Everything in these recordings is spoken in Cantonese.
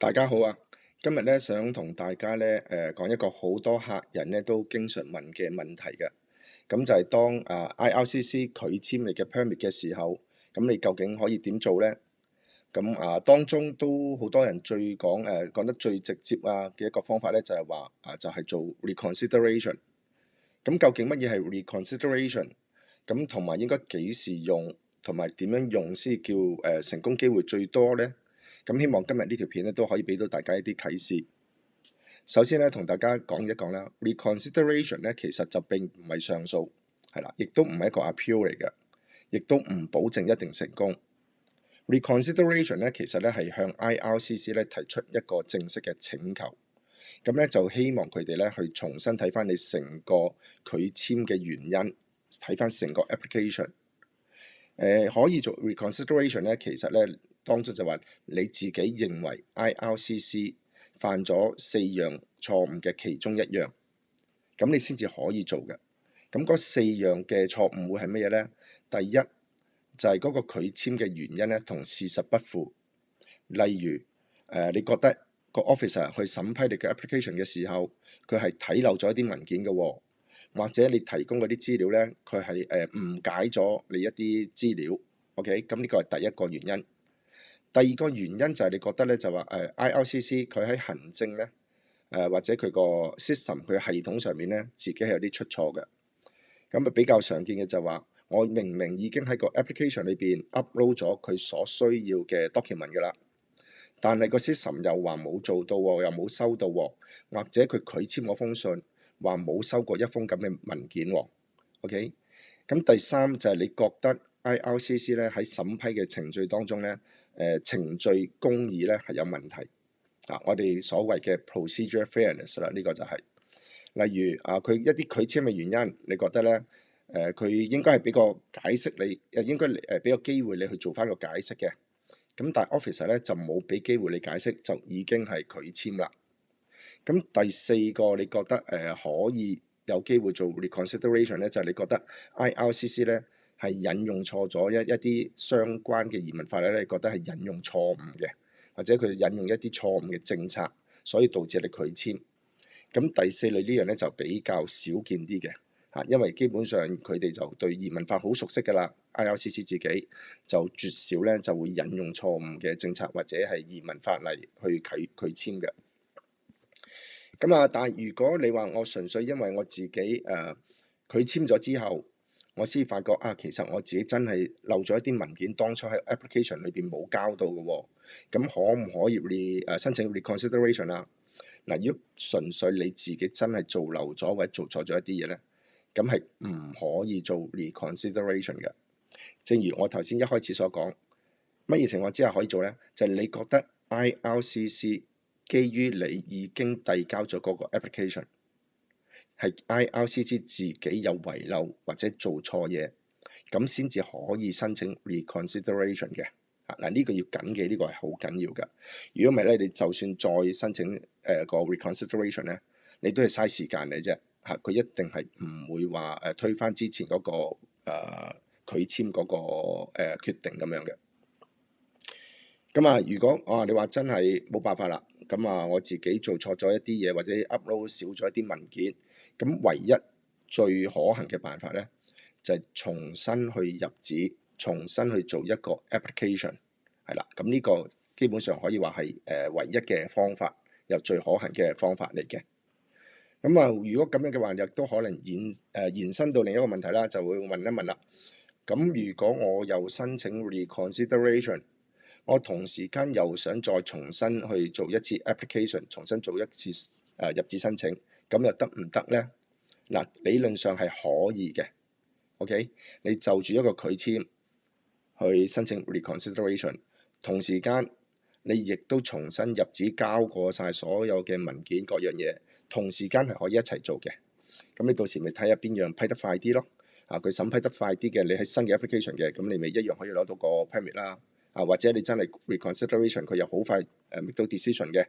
大家好啊！今日咧想同大家咧講一個好多客人咧都經常問嘅問題嘅，咁就係當IRCC 拒簽你嘅 permit 嘅時候，咁你究竟可以點做呢？咁當中都好多人講得最直接嘅一個方法咧，就係話就係做 reconsideration。咁究竟乜嘢係 reconsideration？咁同埋應該幾時用，同埋點樣用先叫成功機會最多呢？咁希望今日呢條片咧都可以俾到大家一啲啟示。首先咧，同大家講一講啦，reconsideration 咧其實就並唔係上訴，係啦，亦都唔係一個 appeal 嚟嘅，亦都唔保證一定成功。reconsideration 咧其實咧係向 IRCC 咧提出一個正式嘅請求，咁咧就希望佢哋咧去重新睇翻你成個拒簽嘅原因，睇翻成個 application。可以做 reconsideration 咧，其實咧當中就話你自己認為 IRCC 犯咗4樣錯誤嘅其中一樣，咁你先至可以做嘅。咁嗰4樣嘅錯誤會係乜嘢呢？第一就係嗰個拒簽嘅原因咧同事實不符，例如你覺得個 officer 去審批你嘅 application 嘅時候，佢係睇漏咗一啲文件嘅喎。或者你提供嗰啲資料咧，佢係誤解咗你一啲資料，OK？咁呢個係第一個原因。第二個原因就係你覺得咧就話IRCC 佢喺行政咧或者佢個 system 佢系統上面咧自己係有啲出錯嘅。咁比較常見嘅就話，我明明已經喺個 application 裏邊 upload 咗佢所需要嘅 document 㗎啦，但係個 system 又話冇做到喎，又冇收到喎，或者佢拒簽我封信，話冇收過一封咁嘅文件喎。OK，咁第三就係你覺得 IRCC 咧喺審批嘅程序當中咧，程序公義咧係有問題我哋所謂嘅 procedure fairness 啦，呢個就係例如佢一啲拒簽嘅原因，你覺得咧佢應該係俾個解釋你，應該俾個機會你去做翻個解釋嘅。咁但係 officer 咧就冇俾機會你解釋，就已經係拒簽啦。咁第四個你覺得可以有機會做 reconsideration 咧，就係你覺得 IRCC 咧係引用錯咗一啲相關嘅移民法例咧，你覺得係引用錯誤嘅，或者佢引用一啲錯誤嘅政策，所以導致你拒簽。咁第四類呢樣咧就比較少見啲嘅因為基本上佢哋就對移民法好熟悉㗎啦，IRCC 自己就絕少咧就會引用錯誤嘅政策或者係移民法例去拒簽嘅。咁但係如果你話我純粹因為我自己拒簽咗之後，我先發覺其實我自己真係漏咗一啲文件，當初喺 application 裏邊冇交到嘅喎，咁可唔可以申請 reconsideration 啊？嗱，如果純粹你自己真係做漏咗或者做錯咗一啲嘢咧，咁係唔可以做 reconsideration 嘅。正如我頭先一開始所講，乜嘢情況之下可以做咧？就係你覺得 IRCC 基於你已經遞交咗嗰個 application， 係 IRCC 自己有遺漏或者做錯嘢，咁先至可以申請 reconsideration 嘅。嗱，呢個要緊嘅，呢個係好緊要㗎。如果唔係咧，你就算再申請個 reconsideration 咧，你都係嘥時間嚟啫。佢一定係唔會話推翻之前嗰個拒簽嗰個決定咁樣嘅。咁如果你話真係冇辦法啦，咁我自己做錯咗一啲嘢，或者 upload 少咗一啲文件，咁唯一最可行嘅辦法咧，就係重新去入紙，重新去做一個 application， 係啦。咁呢個基本上可以話係唯一嘅方法，又最可行嘅方法嚟嘅。咁如果咁樣嘅話，亦都可能延伸到另一個問題啦，就會問一問啦。咁如果我又申請 reconsideration，我同時間又想再重新去做一次 application， 重新做一次入紙申請，咁又得唔得呢？嗱，理論上係可以嘅。OK， 你就住一個拒簽去申請 reconsideration， 同時間你亦都重新入紙交過晒所有嘅文件各樣嘢，同時間係可以一齊做嘅。咁你到時咪睇下邊樣批得快啲咯。佢審批得快啲嘅，你喺新嘅 application 嘅，咁你咪一樣可以攞到個 permit 啦。或者你真係 reconsideration， 佢又好快make 到 decision 嘅，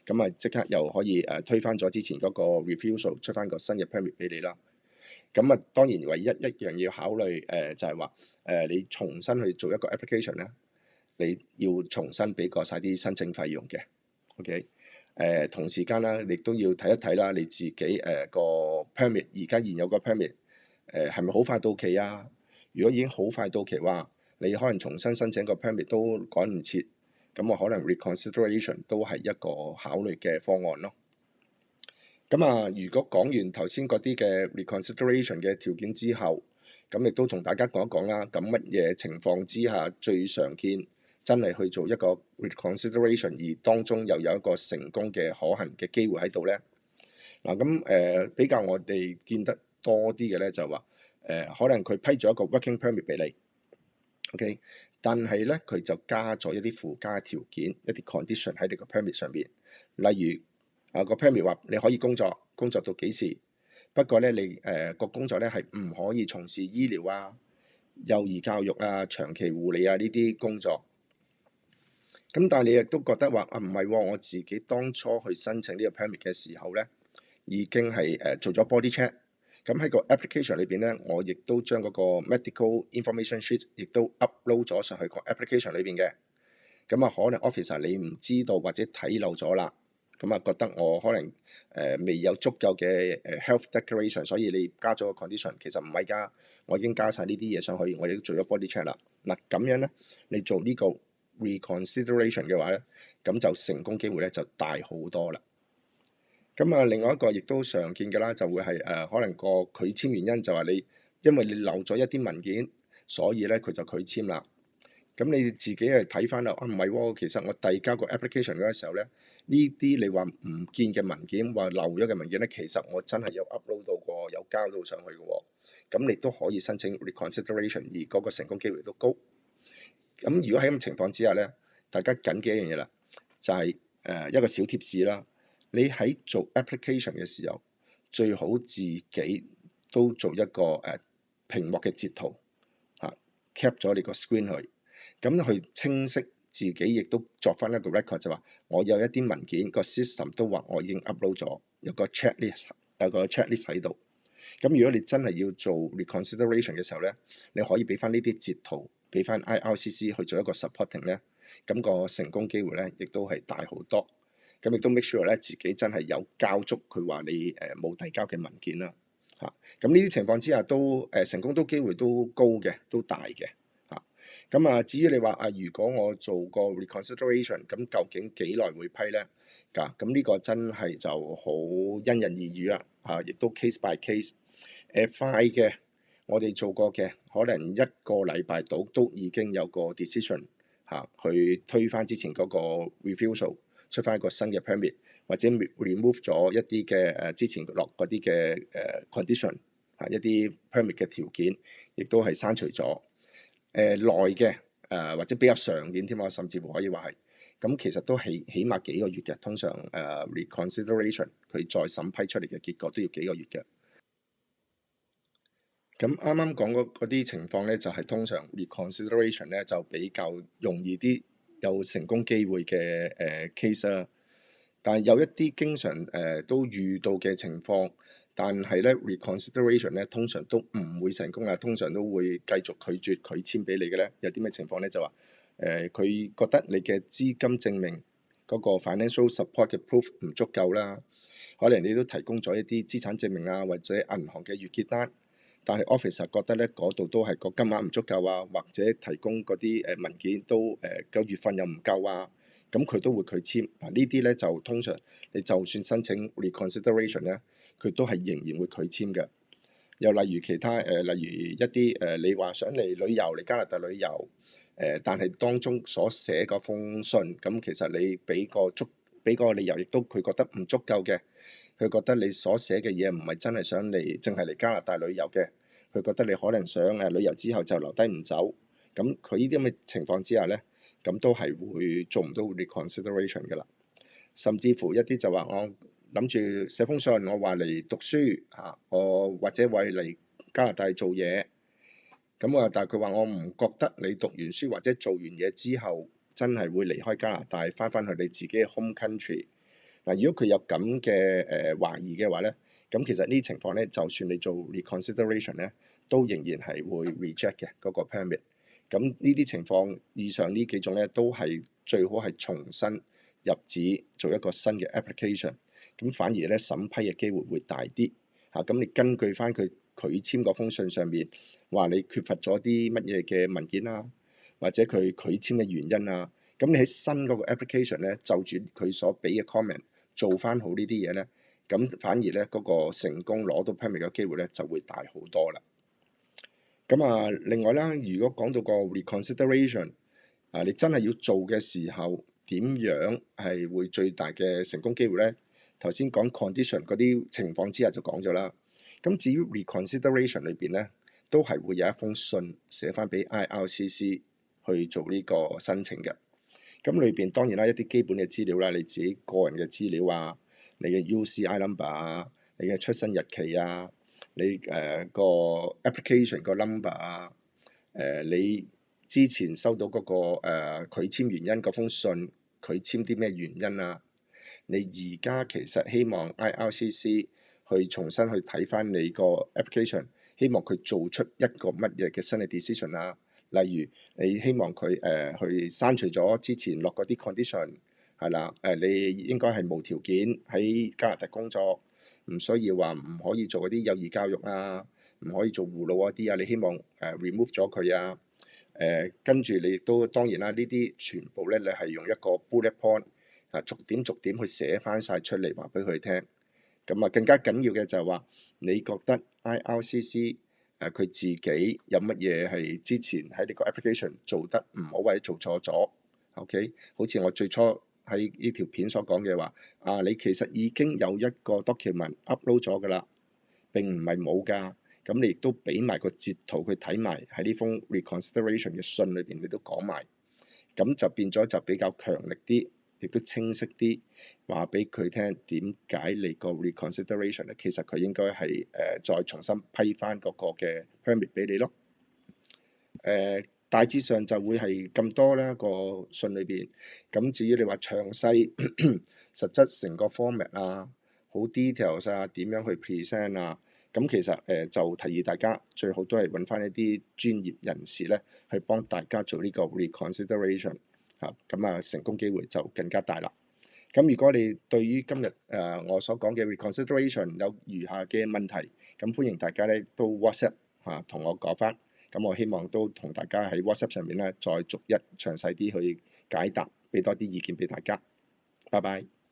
咁即刻又可以推翻咗之前嗰個 refusal， 出翻個新嘅 permit 俾你啦。咁當然唯一一樣要考慮就係話你重新去做一個 application 咧，你要重新俾過晒啲申請費用嘅。OK，同時間啦，你都要睇一睇啦，你自己個 permit 而家現有個 permit 係咪好快到期啊？如果已經好快到期話，你可能重新申請個 permit 都趕唔切，咁我可能 reconsideration 都係一個考慮嘅方案咯。咁啊，如果講完頭先嗰啲嘅 reconsideration 嘅條件之後，咁亦都同大家講一講啦。咁乜嘢情況之下最常見真係去做一個 reconsideration，而當中又有一個成功嘅可行嘅機會喺度呢？嗱，咁比較我哋見得多啲嘅呢，就話可能佢批咗一個 working permit 俾你，OK，但係呢，佢就加咗一啲附加條件，一啲 condition 喺你個 permit 上邊，例如個 permit 話你可以工作到幾時，不過咧你個工作咧係唔可以從事醫療啊、幼兒教育啊、長期護理啊呢啲工作。咁但係你亦都覺得話唔係喎，我自己當初去申請呢個 permit 嘅時候咧，已經係做咗 body check。咁喺個 application 裏邊咧，我亦都將嗰個 medical information sheet 亦都 upload 咗上去個 application 裏邊嘅。咁啊，可能 officer 你唔知道或者睇漏咗啦。咁啊，覺得我可能未有足夠嘅health declaration，所以你加咗個 condition，其實唔係㗎，我已經加晒呢啲嘢上去，我亦都做咗 body check 啦。嗱，咁樣咧，你做呢個 reconsideration 嘅話咧，咁就成功機會咧就大好多啦。咁啊，另外一個亦都常見嘅啦，就會係可能個拒簽原因就係你因為你漏咗一啲文件，所以咧佢就拒簽啦。咁你自己係睇翻啦，唔係喎，其實我遞交個 application 嗰個時候咧，呢啲你話唔見嘅文件，話漏咗嘅文件咧，其實我真係有 upload 到過，有交到上去嘅喎。咁你都可以申請 reconsideration，而嗰個成功機會都高。咁如果喺咁情況之下咧，大家緊記一樣嘢啦，就係一個小貼士啦。你喺做 application 嘅時候，最好自己都做一個屏幕嘅截圖嚇，cap 咗你個 screen 去。咁去清晰自己，亦都作翻一個 record，就話我有一啲文件個 system 都話我已經 upload 咗，有個 checklist 喺度。咁如果你真係要做 reconsideration 嘅時候咧，你可以俾翻呢啲截圖，俾翻 IRCC 去做一個 supporting 咧，咁個成功機會咧亦都係大好多。咁亦都 make sure 咧自己真係有交足佢話你冇遞交嘅文件啦嚇。咁呢啲情況之下都成功都機會都高嘅，都大嘅。咁啊，至於你話如果我做個 reconsideration，咁究竟幾耐會批呢？咁呢個真係就好因人而異啦，亦都 case by case。快嘅，我哋做過嘅，可能一個禮拜到都已經有個 decision 去推翻之前嗰個 refusal，出翻一個新嘅 permit，或者 remove 咗一啲嘅之前落嗰啲嘅condition 一啲 permit 嘅條件，亦都係刪除咗。耐嘅或者比較常見添，我甚至乎可以話係咁，其實都起碼幾個月嘅。通常reconsideration 佢再審批出嚟嘅結果都要幾個月嘅。咁啱啱講嗰啲情況咧，就係通常 reconsideration 咧就比較容易啲有成功機會嘅case 啦。但係有一啲經常都遇到嘅情況。但係咧 reconsideration 咧通常都唔會成功啊，通常都會繼續拒絕拒簽俾你嘅咧。有啲咩情況咧？就話佢覺得你嘅資金證明嗰個 financial support 嘅 proof 唔足夠啦，可能你都提供咗一啲資產證明啊，或者銀行嘅月結單，但係 officer 覺得咧嗰度都係個金額唔足夠啊，或者提供嗰啲文件都個月份又唔夠啊，咁佢都會拒簽。嗱，呢啲咧就通常你就算申請 reconsideration 咧，佢都係仍然會拒簽嘅。又例如其他例如一啲你話想嚟旅遊嚟加拿大旅遊但係當中所寫嗰封信，咁其實你俾個理由，亦都佢覺得唔足夠嘅。佢覺得你所寫嘅嘢唔係真係想嚟，淨係嚟加拿大旅遊嘅。佢覺得你可能想旅遊之後就留低唔走。咁佢呢啲咁嘅情況之下呢，咁都係會做唔到 reconsideration 嘅啦。甚至乎一啲就話我諗住寫封信，我話嚟讀書我或者為嚟加拿大做嘢。咁但係佢話我唔覺得你讀完書或者做完嘢之後，真係會離開加拿大翻去你自己嘅 home country。嗱，如果佢有咁嘅懷疑嘅話咧，咁其實呢啲情況咧，就算你做 reconsideration 咧，都仍然係會 reject 嘅嗰個 permit。咁呢啲情況以上呢幾種咧，都係最好係重新入紙做一個新嘅 application，咁反而咧審批嘅機會會大啲嚇。咁你根據翻佢簽嗰封信上面話你缺乏咗啲乜嘢嘅文件啊，或者佢簽嘅原因啊，咁你喺新嗰個 application 咧就住佢所俾嘅 comment 做翻好呢啲嘢咧，咁反而咧嗰個成功攞到 permit 嘅機會咧就會大好多啦。咁啊，另外啦，如果講到個 reconsideration 啊，你真係要做嘅時候，點樣係會最大嘅成功機會呢？頭先講 condition 嗰啲情況之下就講咗啦。咁至於 reconsideration 裏邊呢，都係會有一封信寫翻俾 IRCC 去做呢個申請嘅。咁裏邊當然啦，一啲基本嘅資料啦，你自己個人嘅資料啊，你嘅 UCI number 啊，你嘅出生日期啊，你個 application 個 number 啊，你之前收到嗰個拒簽原因嗰封信，拒簽啲咩原因啊？你而家其實希望 IRCC 去重新去睇翻你個 application，希望佢做出一個乜嘢嘅新嘅 decision 啊？例如你希望佢去刪除咗之前落嗰啲 condition 係啦，你應該係無條件喺加拿大工作，唔需要話唔可以做嗰啲幼兒教育啊，唔可以做護老嗰啲啊，你希望remove 咗佢啊？跟住你亦都當然啦，呢啲全部咧你係用一個 bullet point 啊，逐點逐點去寫翻晒出嚟話俾佢聽。咁啊更加緊要嘅就係話，你覺得 IRCC 佢自己有乜嘢係之前喺呢個 application 做得唔好或者做錯咗 ？OK， 好似我最初喺呢條片所講嘅話，你其實已經有一個 document upload 咗㗎啦，並唔係冇㗎。咁你亦都俾埋個截圖佢睇埋喺呢封 reconsideration 嘅信裏邊，你都講埋，咁就變咗就比較強力啲，亦都清晰啲，話俾佢聽點解你個 reconsideration 咧，其實佢應該係再重新批翻嗰個嘅 permit 俾你咯。大致上就會係咁多啦，個信裏邊。咁至於你話詳細實質成個 format 啊，好 details 啊，點樣去 present 啊？咁其實就提議大家最好都係揾翻一啲專業人士咧，去幫大家做呢個 reconsideration 嚇，咁啊成功機會就更加大啦。咁如果你對於今日我所講嘅 reconsideration 有餘下嘅問題，咁歡迎大家咧都 WhatsApp 同我講翻。咁我希望都同大家喺 WhatsApp 上面咧再逐一詳細啲去解答，俾多啲意見俾大家。拜拜。